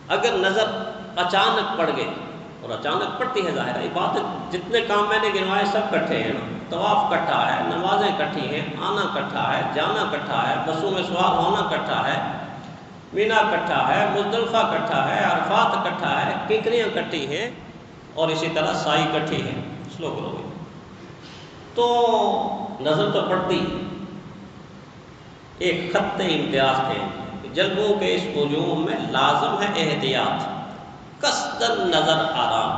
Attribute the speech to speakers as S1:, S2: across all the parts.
S1: اگر نظر اچانک پڑ گئی، اور اچانک پڑتی ہے ظاہر ہے، عبادت جتنے کام میں نے گنوائے سب کٹھے ہیں نا، طواف کٹھا ہے، نمازیں کٹھی ہیں، آنا کٹھا ہے، جانا کٹھا ہے، بسوں میں سوار ہونا کٹھا ہے، مینا کٹھا ہے، مزدلفہ کٹھا ہے، عرفات کٹھا ہے، ککریاں کٹھی ہیں، اور اسی طرح سائی کٹھی ہے، سلو کرو گے تو نظر تو پڑتی، ایک خط امتیاز ہے کہ جلووں کے اس ہجوم میں لازم ہے احتیاط، قصدن نظر حرام،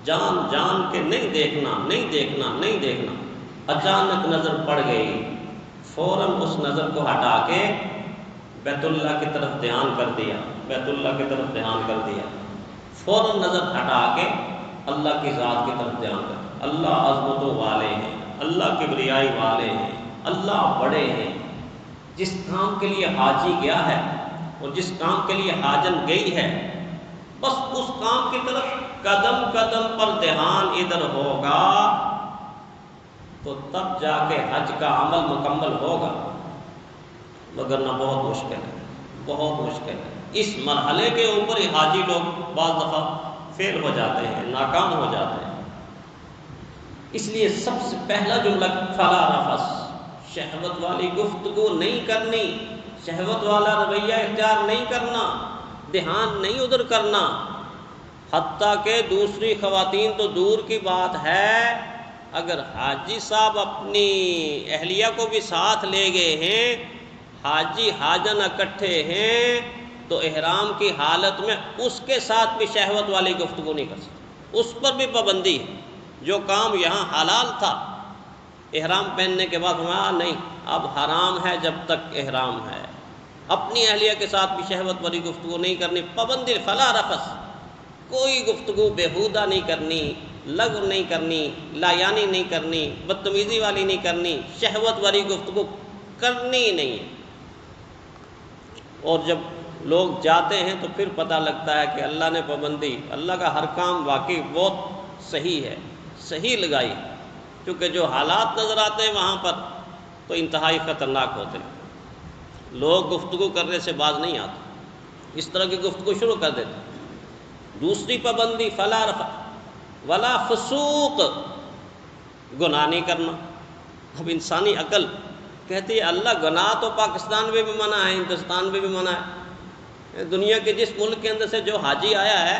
S1: جان جان کے نہیں دیکھنا، نہیں دیکھنا، نہیں دیکھنا۔ اچانک نظر پڑ گئی، فوراً اس نظر کو ہٹا کے بیت اللہ کی طرف دھیان کر دیا، بیت اللہ کی طرف دھیان کر دیا، فوراً نظر ہٹا کے اللہ کی ذات کی طرف دھیان کر، اللہ عظمتوں والے ہیں، اللہ کبریائی والے ہیں، اللہ بڑے ہیں۔ جس کام کے لیے حاجی گیا ہے اور جس کام کے لیے حاجن گئی ہے، بس اس کام کی طرف قدم قدم پر دھیان ادھر ہوگا تو تب جا کے حج کا عمل مکمل ہوگا، مگر نہ بہت مشکل ہے، بہت مشکل ہے۔ اس مرحلے کے اوپر ہی حاجی لوگ بعض دفعہ فیل ہو جاتے ہیں، ناکام ہو جاتے ہیں۔ اس لیے سب سے پہلا جملہ فلا رفث، شہوت والی گفتگو نہیں کرنی، شہوت والا رویہ اختیار نہیں کرنا، دھیان نہیں ادھر کرنا۔ حتیٰ کہ دوسری خواتین تو دور کی بات ہے، اگر حاجی صاحب اپنی اہلیہ کو بھی ساتھ لے گئے ہیں، حاجی حاجن اکٹھے ہیں، تو احرام کی حالت میں اس کے ساتھ بھی شہوت والی گفتگو نہیں کر سکتے، اس پر بھی پابندی ہے۔ جو کام یہاں حلال تھا احرام پہننے کے بعد ہمارا نہیں، اب حرام ہے جب تک احرام ہے۔ اپنی اہلیہ کے ساتھ بھی شہوت والی گفتگو نہیں کرنی، پابندی فلا رفث، کوئی گفتگو بیہودہ نہیں کرنی، لغو نہیں کرنی، لایانی نہیں کرنی، بدتمیزی والی نہیں کرنی، شہوت والی گفتگو کرنی ہی نہیں ہے۔ اور جب لوگ جاتے ہیں تو پھر پتہ لگتا ہے کہ اللہ نے پابندی، اللہ کا ہر کام واقعی بہت صحیح ہے، صحیح لگائی، کیونکہ جو حالات نظر آتے ہیں وہاں پر تو انتہائی خطرناک ہوتے ہیں۔ لوگ گفتگو کرنے سے باز نہیں آتے، اس طرح کی گفتگو شروع کر دیتے ہیں۔ دوسری پابندی فلا رفث ولا فسوق، گناہ نہیں کرنا۔ اب انسانی عقل کہتی ہے اللہ گناہ تو پاکستان میں بھی منع ہے، ہندوستان میں بھی منع ہے، دنیا کے جس ملک کے اندر سے جو حاجی آیا ہے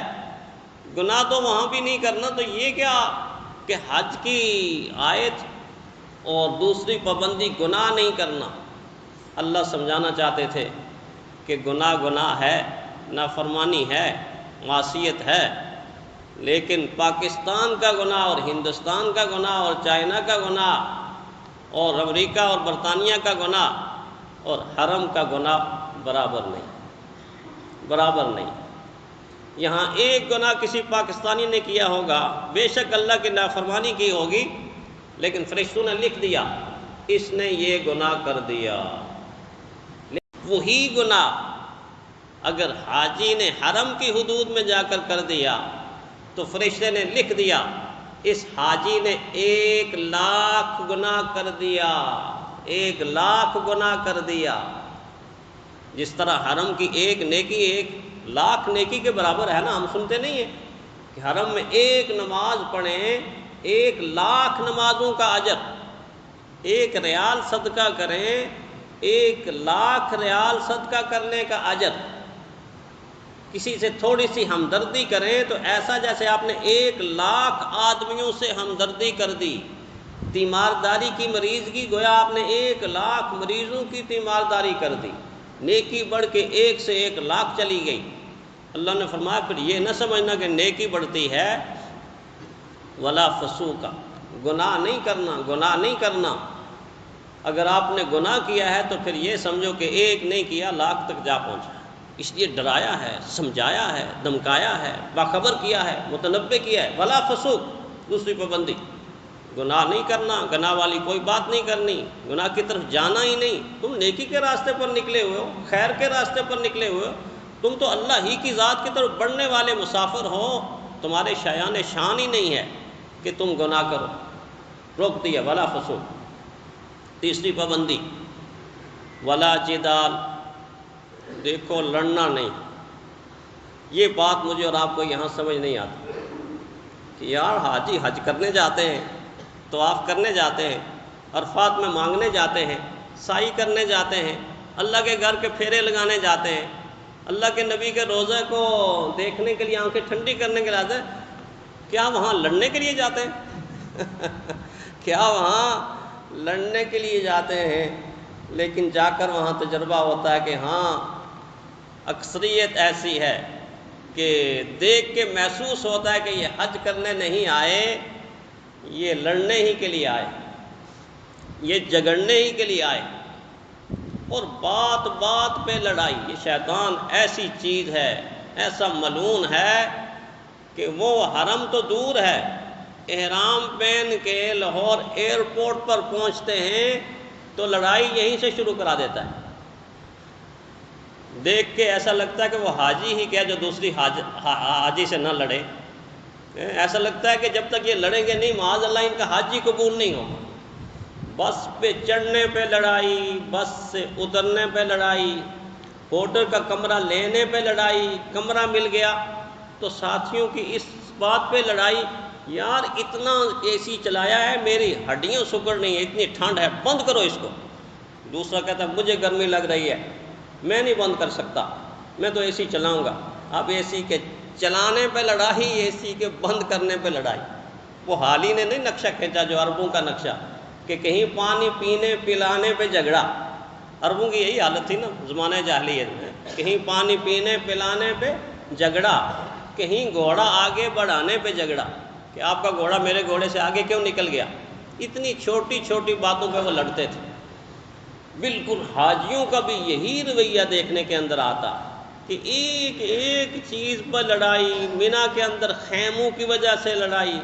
S1: گناہ تو وہاں بھی نہیں کرنا، تو یہ کیا کہ حج کی آیت اور دوسری پابندی گناہ نہیں کرنا۔ اللہ سمجھانا چاہتے تھے کہ گناہ گناہ ہے، نافرمانی ہے، معصیت ہے، لیکن پاکستان کا گناہ اور ہندوستان کا گناہ اور چائنا کا گناہ اور امریکہ اور برطانیہ کا گناہ اور حرم کا گناہ برابر نہیں، برابر نہیں۔ یہاں ایک گناہ کسی پاکستانی نے کیا ہوگا، بے شک اللہ کی نافرمانی کی ہوگی، لیکن فرشتوں نے لکھ دیا اس نے یہ گناہ کر دیا۔ وہی گناہ اگر حاجی نے حرم کی حدود میں جا کر دیا تو فرشتے نے لکھ دیا اس حاجی نے 1,00,000 گناہ کر دیا، 1,00,000 گناہ کر دیا۔ جس طرح حرم کی ایک نیکی 1,00,000 نیکی کے برابر ہے نا، ہم سنتے نہیں ہیں کہ حرم میں ایک نماز پڑھیں 1,00,000 نمازوں کا اجر، 1 ریال صدقہ کریں 1,00,000 ریال صدقہ کرنے کا اجر۔ کسی سے تھوڑی سی ہمدردی کریں تو ایسا جیسے آپ نے 1,00,000 آدمیوں سے ہمدردی کر دی۔ تیمارداری کی مریضگی گویا آپ نے 1,00,000 مریضوں کی تیمارداری کر دی، نیکی بڑھ کے 1 سے 1,00,000 چلی گئی۔ اللہ نے فرمایا پھر یہ نہ سمجھنا کہ نیکی بڑھتی ہے، ولا فسوق، گناہ نہیں کرنا، گناہ نہیں کرنا۔ اگر آپ نے گناہ کیا ہے تو پھر یہ سمجھو کہ 1 نہیں کیا 1,00,000 تک جا پہنچا، اس لیے ڈرایا ہے، سمجھایا ہے، دھمکایا ہے، باخبر کیا ہے، متنبہ کیا ہے۔ ولا فسوق، دوسری پابندی، گناہ نہیں کرنا، گناہ والی کوئی بات نہیں کرنی، گناہ کی طرف جانا ہی نہیں۔ تم نیکی کے راستے پر نکلے ہوئے ہو، خیر کے راستے پر نکلے ہوئے ہو، تم تو اللہ ہی کی ذات کی طرف بڑھنے والے مسافر ہو، تمہارے شایان شان ہی نہیں ہے کہ تم گناہ کرو، روک دیا ولا فسوق۔ تیسری پابندی ولا جدال، دیکھو لڑنا نہیں، یہ بات مجھے اور آپ کو یہاں سمجھ نہیں آتی کہ یار حاجی حج کرنے جاتے ہیں، طواف کرنے جاتے ہیں، عرفات میں مانگنے جاتے ہیں، سعی کرنے جاتے ہیں، اللہ کے گھر کے پھیرے لگانے جاتے ہیں، اللہ کے نبی کے روزے کو دیکھنے کے لیے آنکھیں ٹھنڈی کرنے کے لیے جاتے ہیں، کیا وہاں لڑنے کے لیے جاتے ہیں؟ کیا وہاں لڑنے کے لیے جاتے ہیں؟ لیکن جا کر وہاں تجربہ ہوتا ہے کہ ہاں اکثریت ایسی ہے کہ دیکھ کے محسوس ہوتا ہے کہ یہ حج کرنے نہیں آئے، یہ لڑنے ہی کے لیے آئے، یہ جھگڑنے ہی کے لیے آئے، اور بات بات پہ لڑائی۔ یہ شیطان ایسی چیز ہے، ایسا ملعون ہے کہ وہ حرم تو دور ہے، احرام پہن کے لاہور ایئرپورٹ پر پہنچتے ہیں تو لڑائی یہیں سے شروع کرا دیتا ہے۔ دیکھ کے ایسا لگتا ہے کہ وہ حاجی ہی کیا جو دوسری حاجی سے نہ لڑے، ایسا لگتا ہے کہ جب تک یہ لڑیں گے نہیں معاذ اللہ ان کا حج ہی قبول نہیں ہوگا۔ بس پہ چڑھنے پہ لڑائی، بس سے اترنے پہ لڑائی، ہوٹل کا کمرہ لینے پہ لڑائی، کمرہ مل گیا تو ساتھیوں کی اس بات پہ لڑائی، یار اتنا اے سی چلایا ہے میری ہڈیاں سکڑ نہیں ہے، اتنی ٹھنڈ ہے، بند کرو اس کو۔ دوسرا کہتا ہے مجھے گرمی لگ رہی ہے، میں نہیں بند کر سکتا، میں تو اے سی چلاؤں گا۔ اب اے سی کے چلانے پہ لڑائی، اے سی کے بند کرنے پہ لڑائی۔ وہ حال ہی نے نہیں نقشہ کھینچا جو عربوں کا نقشہ، کہ کہیں پانی پینے پلانے پہ جھگڑا۔ عربوں کی یہی حالت تھی نا زمانہ جاہلیت میں، کہیں پانی پینے پلانے پہ جھگڑا، کہیں گھوڑا آگے بڑھانے پہ جھگڑا کہ آپ کا گھوڑا میرے گھوڑے سے آگے کیوں نکل گیا۔ اتنی چھوٹی چھوٹی باتوں پہ وہ لڑتے تھے۔ بالکل حاجیوں کا بھی یہی رویہ دیکھنے کے اندر آتا کہ ایک ایک چیز پر لڑائی، مینا کے اندر خیموں کی وجہ سے لڑائی۔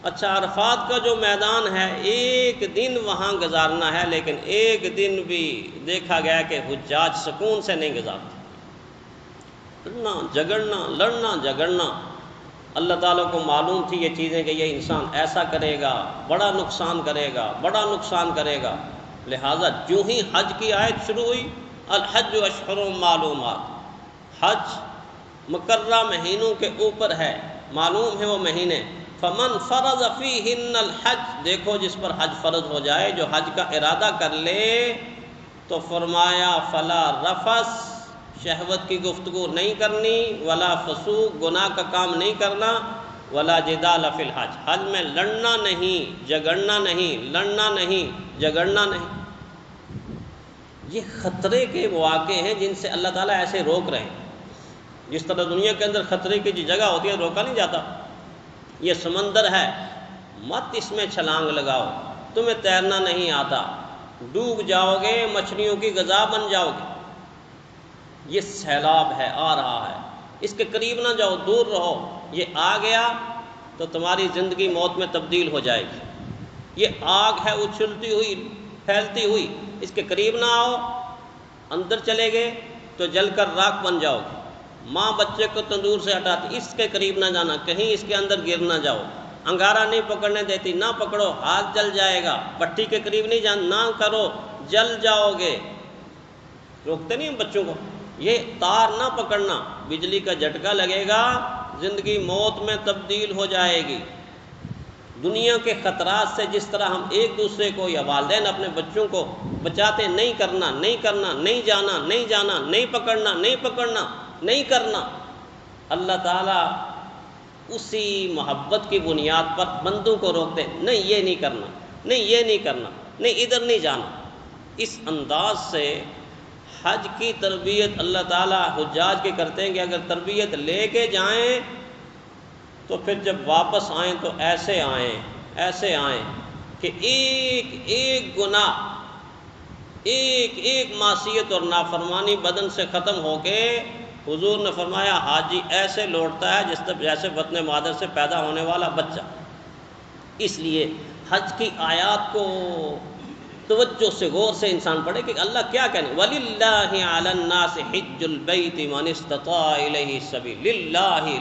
S1: اچھا عرفات کا جو میدان ہے ایک دن وہاں گزارنا ہے، لیکن ایک دن بھی دیکھا گیا کہ حجاج سکون سے نہیں گزارتے، لڑنا جھگڑنا لڑنا جھگڑنا۔ اللہ تعالیٰ کو معلوم تھی یہ چیزیں کہ یہ انسان ایسا کرے گا، بڑا نقصان کرے گا، بڑا نقصان کرے گا، لہٰذا جو ہی حج کی آیت شروع ہوئی، الحج اشہر معلومات، حج مقررہ مہینوں کے اوپر ہے، معلوم ہے وہ مہینے، فمن فرض فیہن الحج، دیکھو جس پر حج فرض ہو جائے، جو حج کا ارادہ کر لے تو فرمایا فلا رفث، شہوت کی گفتگو نہیں کرنی، ولا فسوق، گناہ کا کام نہیں کرنا، ولا جدال فی الحج، حج میں لڑنا نہیں جھگڑنا نہیں، لڑنا نہیں جھگڑنا نہیں۔ یہ خطرے کے مواقع ہیں جن سے اللہ تعالیٰ ایسے روک رہے ہیں۔ جس طرح دنیا کے اندر خطرے کی جو جگہ ہوتی ہے روکا نہیں جاتا۔ یہ سمندر ہے، مت اس میں چھلانگ لگاؤ، تمہیں تیرنا نہیں آتا، ڈوب جاؤ گے، مچھلیوں کی غذا بن جاؤ گے۔ یہ سیلاب ہے، آ رہا ہے، اس کے قریب نہ جاؤ، دور رہو، یہ آ گیا تو تمہاری زندگی موت میں تبدیل ہو جائے گی۔ یہ آگ ہے اچھلتی ہوئی پھیلتی ہوئی، اس کے قریب نہ آؤ، اندر چلے گئے تو جل کر راکھ بن جاؤ گے۔ ماں بچے کو تندور سے ہٹاتی، اس کے قریب نہ جانا، کہیں اس کے اندر گر نہ جاؤ، انگارہ نہیں پکڑنے دیتی، نہ پکڑو ہاتھ جل جائے گا، بھٹی کے قریب نہیں جانا، نہ کرو جل جاؤ گے۔ روکتے نہیں ہم بچوں کو، یہ تار نہ پکڑنا، بجلی کا جھٹکا لگے گا، زندگی موت میں تبدیل ہو جائے گی۔ دنیا کے خطرات سے جس طرح ہم ایک دوسرے کو یا والدین اپنے بچوں کو بچاتے، نہیں کرنا نہیں کرنا، نہیں جانا نہیں جانا، نہیں پکڑنا نہیں پکڑنا، نہیں کرنا، اللہ تعالیٰ اسی محبت کی بنیاد پر بندوں کو روکتے، نہیں یہ نہیں کرنا، نہیں یہ نہیں کرنا، نہیں ادھر نہیں جانا۔ اس انداز سے حج کی تربیت اللہ تعالیٰ حجاج کے کرتے ہیں کہ اگر تربیت لے کے جائیں تو پھر جب واپس آئیں تو ایسے آئیں کہ ایک ایک گناہ، ایک ایک معصیت اور نافرمانی بدن سے ختم ہو کے، حضور نے فرمایا حاجی ایسے لوٹتا ہے جیسے بطن مادر سے پیدا ہونے والا بچہ۔ اس لیے حج کی آیات کو توجہ سے غور سے انسان پڑھے کہ اللہ کیا کہنے، وَلِلَّهِ عَلَى النَّاسِ حِجُّ الْبَيْتِ مَنِ اسْتَطَاعَ إِلَيْهِ السَّبِيلَ،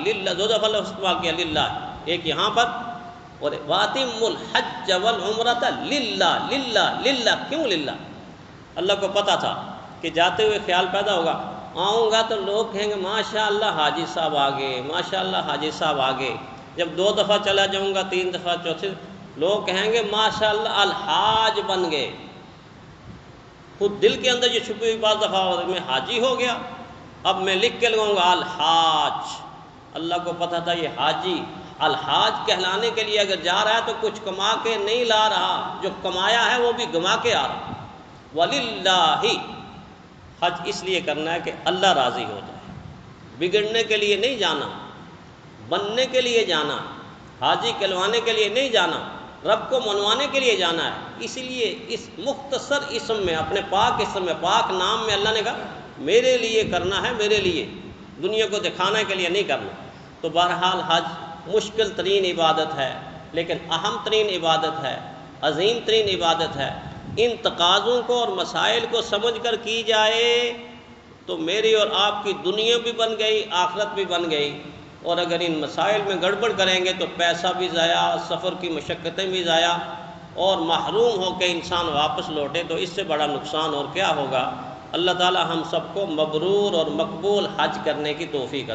S1: للہ دو دفعہ استعمال کیا للہ، ایک یہاں پر اور وَأَتِمُّ الْحَجَّ وَالْعُمْرَةَ للہ للہ للہ۔ کیوں للہ؟ اللہ کو پتہ تھا کہ جاتے ہوئے خیال پیدا ہوگا آؤں گا تو لوگ کہیں گے ماشاء اللہ حاجی صاحب آگے، ماشاء اللہ حاجی صاحب آگے۔ جب 2 دفعہ چلا جاؤں گا، 3 دفعہ، چوتھی، لوگ کہیں گے ماشاء اللہ الحاج بن گئے۔ خود دل کے اندر یہ چھپی ہوئی بعض دفعہ میں حاجی ہو گیا، اب میں لکھ کے لگاؤں گا الحاج۔ اللہ کو پتہ تھا یہ حاجی الحاج کہلانے کے لیے اگر جا رہا ہے تو کچھ کما کے نہیں لا رہا، جو کمایا ہے وہ بھی گما کے آ رہا۔ وَلِلَّهِ، حج اس لیے کرنا ہے کہ اللہ راضی ہو جائے، بگڑنے کے لیے نہیں جانا، بننے کے لیے جانا، حاجی کہلوانے کے لیے نہیں جانا، رب کو منوانے کے لیے جانا ہے۔ اسی لیے اس مختصر اسم میں، اپنے پاک اسم میں، پاک نام میں اللہ نے کہا میرے لیے کرنا ہے، میرے لیے، دنیا کو دکھانے کے لیے نہیں کرنا۔ تو بہرحال حج مشکل ترین عبادت ہے، لیکن اہم ترین عبادت ہے، عظیم ترین عبادت ہے۔ ان تقاضوں کو اور مسائل کو سمجھ کر کی جائے تو میری اور آپ کی دنیا بھی بن گئی، آخرت بھی بن گئی۔ اور اگر ان مسائل میں گڑبڑ کریں گے تو پیسہ بھی ضائع، سفر کی مشقتیں بھی ضائع، اور محروم ہو کے انسان واپس لوٹے تو اس سے بڑا نقصان اور کیا ہوگا۔ اللہ تعالی ہم سب کو مبرور اور مقبول حج کرنے کی توفیق عطا